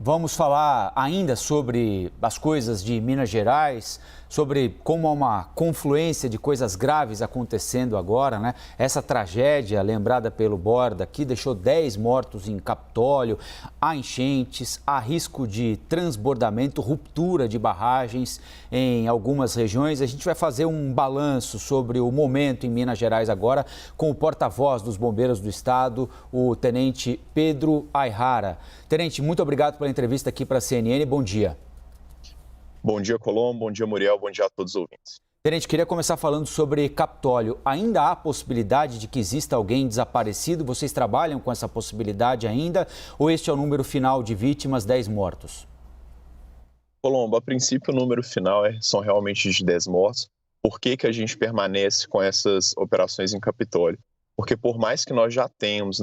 Vamos falar ainda sobre as coisas de Minas Gerais, sobre como há uma confluência de coisas graves acontecendo agora, né? Essa tragédia lembrada pelo Borda, que deixou 10 mortos em Capitólio, há enchentes, há risco de transbordamento, ruptura de barragens em algumas regiões. A gente vai fazer um balanço sobre o momento em Minas Gerais agora com o porta-voz dos bombeiros do estado, o tenente Pedro Aihara. Tenente, muito obrigado pela entrevista aqui para a CNN. Bom dia. Bom dia, Colombo. Bom dia, Muriel. Bom dia a todos os ouvintes. Tenente, queria começar falando sobre Capitólio. Ainda há possibilidade de que exista alguém desaparecido? Vocês trabalham com essa possibilidade ainda? Ou este é o número final de vítimas, 10 mortos? Colombo, a princípio o número final são realmente de 10 mortos. Por que a gente permanece com essas operações em Capitólio? Porque por mais que nós já tenhamos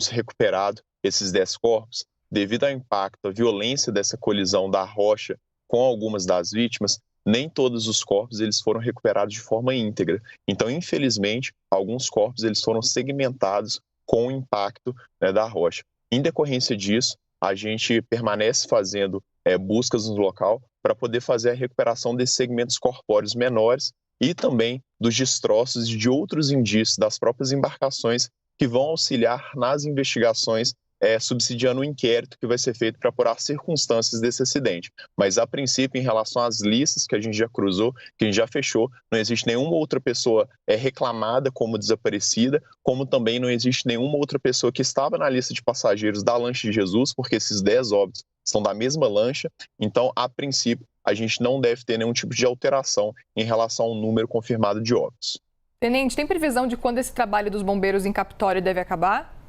recuperado esses 10 corpos, devido ao impacto, à violência dessa colisão da rocha com algumas das vítimas, nem todos os corpos eles foram recuperados de forma íntegra. Então, infelizmente, alguns corpos eles foram segmentados com o impacto, da rocha. Em decorrência disso, a gente permanece fazendo buscas no local para poder fazer a recuperação desses segmentos corpóreos menores e também dos destroços de outros indícios das próprias embarcações que vão auxiliar nas investigações, subsidiando o inquérito que vai ser feito para apurar as circunstâncias desse acidente. Mas, a princípio, em relação às listas que a gente já cruzou, que a gente já fechou, não existe nenhuma outra pessoa reclamada como desaparecida, como também não existe nenhuma outra pessoa que estava na lista de passageiros da Lancha de Jesus, porque esses 10 óbitos são da mesma lancha. Então, a princípio, a gente não deve ter nenhum tipo de alteração em relação ao número confirmado de óbitos. Tenente, tem previsão de quando esse trabalho dos bombeiros em Capitólio deve acabar?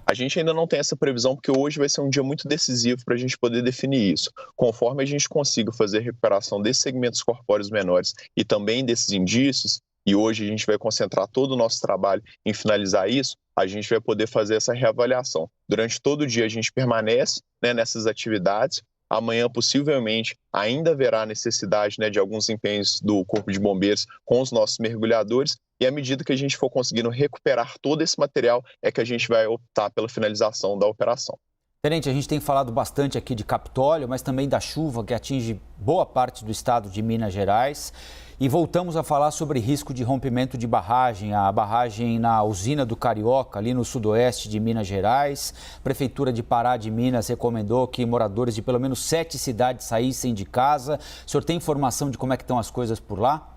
A gente ainda não tem essa previsão, porque hoje vai ser um dia muito decisivo para a gente poder definir isso. Conforme a gente consiga fazer a recuperação desses segmentos corpóreos menores e também desses indícios, e hoje a gente vai concentrar todo o nosso trabalho em finalizar isso, a gente vai poder fazer essa reavaliação. Durante todo o dia a gente permanece, nessas atividades. Amanhã, possivelmente, ainda haverá necessidade, de alguns empenhos do Corpo de Bombeiros com os nossos mergulhadores. E à medida que a gente for conseguindo recuperar todo esse material, é que a gente vai optar pela finalização da operação. Tenente, a gente tem falado bastante aqui de Capitólio, mas também da chuva que atinge boa parte do estado de Minas Gerais. E voltamos a falar sobre risco de rompimento de barragem, a barragem na usina do Carioca, ali no sudoeste de Minas Gerais. A Prefeitura de Pará de Minas recomendou que moradores de pelo menos 7 cidades saíssem de casa. O senhor tem informação de como é que estão as coisas por lá?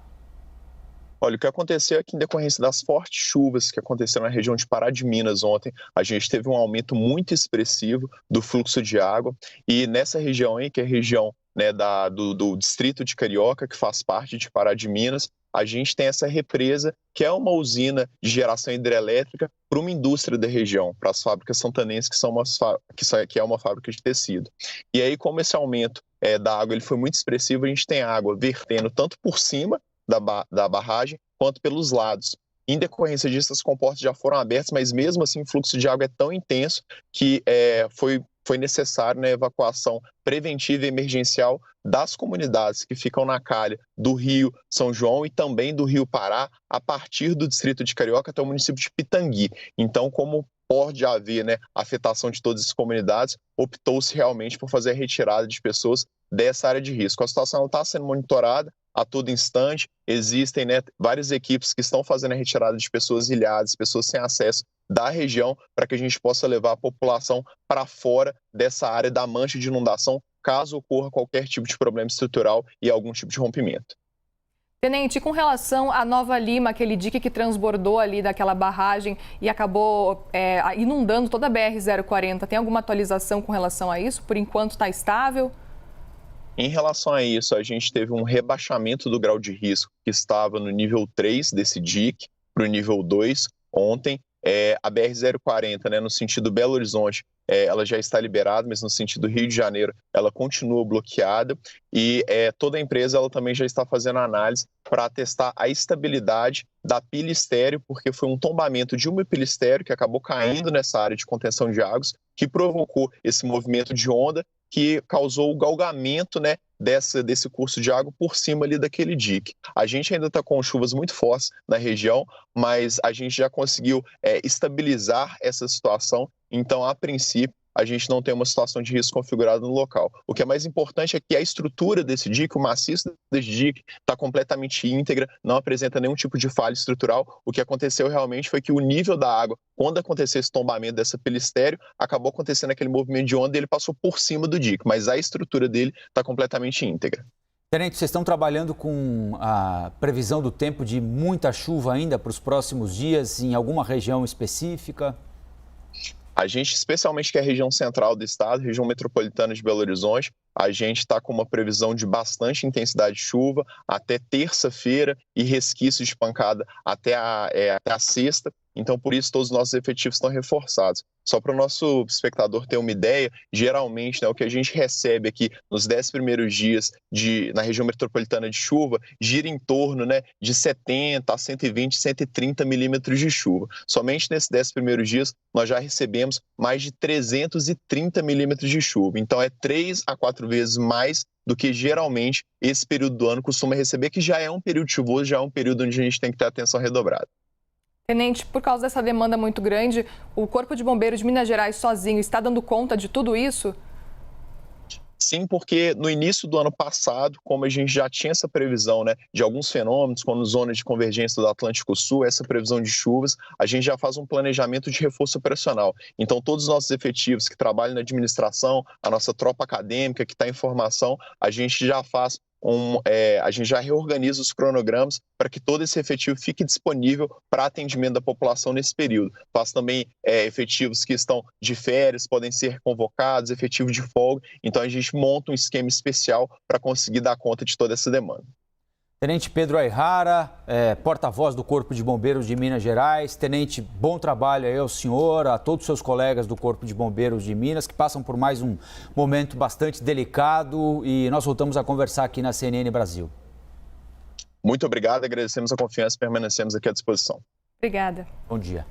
Olha, o que aconteceu é que, em decorrência das fortes chuvas que aconteceram na região de Pará de Minas ontem, a gente teve um aumento muito expressivo do fluxo de água. E nessa região aí, que é a região do distrito de Carioca, que faz parte de Pará de Minas, a gente tem essa represa, que é uma usina de geração hidrelétrica para uma indústria da região, para as fábricas santanenses, que é uma fábrica de tecido. E aí, como esse aumento da água ele foi muito expressivo, a gente tem água vertendo tanto por cima da barragem, quanto pelos lados. Em decorrência disso, as comportas já foram abertas, mas mesmo assim o fluxo de água é tão intenso que foi necessário a evacuação preventiva e emergencial das comunidades que ficam na calha do Rio São João e também do Rio Pará, a partir do distrito de Carioca até o município de Pitangui. Então, como pode haver afetação de todas as comunidades, optou-se realmente por fazer a retirada de pessoas dessa área de risco. A situação está sendo monitorada a todo instante, existem várias equipes que estão fazendo a retirada de pessoas ilhadas, pessoas sem acesso da região, para que a gente possa levar a população para fora dessa área da mancha de inundação, caso ocorra qualquer tipo de problema estrutural e algum tipo de rompimento. Tenente, com relação à Nova Lima, aquele dique que transbordou ali daquela barragem e acabou inundando toda a BR-040, tem alguma atualização com relação a isso? Por enquanto está estável? Em relação a isso, a gente teve um rebaixamento do grau de risco que estava no nível 3 desse DIC para o nível 2 ontem. A BR-040, no sentido Belo Horizonte, ela já está liberada, mas no sentido Rio de Janeiro, ela continua bloqueada. E toda a empresa ela também já está fazendo análise para testar a estabilidade da pilha estéreo, porque foi um tombamento de uma pilha estéreo que acabou caindo nessa área de contenção de águas, que provocou esse movimento de onda, que causou o galgamento desse curso de água por cima ali daquele dique. A gente ainda está com chuvas muito fortes na região, mas a gente já conseguiu estabilizar essa situação. Então, a princípio, a gente não tem uma situação de risco configurada no local. O que é mais importante é que a estrutura desse dique, o maciço desse dique, está completamente íntegra, não apresenta nenhum tipo de falha estrutural. O que aconteceu realmente foi que o nível da água, quando aconteceu esse tombamento dessa pilistério, acabou acontecendo aquele movimento de onda e ele passou por cima do dique, mas a estrutura dele está completamente íntegra. Tenente, vocês estão trabalhando com a previsão do tempo de muita chuva ainda para os próximos dias, em alguma região específica? A gente, especialmente que é a região central do estado, região metropolitana de Belo Horizonte, a gente está com uma previsão de bastante intensidade de chuva até terça-feira e resquícios de pancada até a sexta. Então, por isso, todos os nossos efetivos estão reforçados. Só para o nosso espectador ter uma ideia, geralmente, o que a gente recebe aqui nos 10 primeiros dias na região metropolitana de chuva gira em torno de 70 a 120, 130 milímetros de chuva. Somente nesses 10 primeiros dias, nós já recebemos mais de 330 milímetros de chuva. Então, é 3 a 4 vezes mais do que geralmente esse período do ano costuma receber, que já é um período chuvoso, já é um período onde a gente tem que ter atenção redobrada. Tenente, por causa dessa demanda muito grande, o Corpo de Bombeiros de Minas Gerais sozinho está dando conta de tudo isso? Sim, porque no início do ano passado, como a gente já tinha essa previsão de alguns fenômenos, como zonas de convergência do Atlântico Sul, essa previsão de chuvas, a gente já faz um planejamento de reforço operacional. Então, todos os nossos efetivos que trabalham na administração, a nossa tropa acadêmica que está em formação, a gente já faz a gente já reorganiza os cronogramas para que todo esse efetivo fique disponível para atendimento da população nesse período. Faz também efetivos que estão de férias, podem ser convocados, efetivo de folga. Então, a gente monta um esquema especial para conseguir dar conta de toda essa demanda. Tenente Pedro Aihara, porta-voz do Corpo de Bombeiros de Minas Gerais. Tenente, bom trabalho aí ao senhor, a todos os seus colegas do Corpo de Bombeiros de Minas, que passam por mais um momento bastante delicado, e nós voltamos a conversar aqui na CNN Brasil. Muito obrigado, agradecemos a confiança e permanecemos aqui à disposição. Obrigada. Bom dia.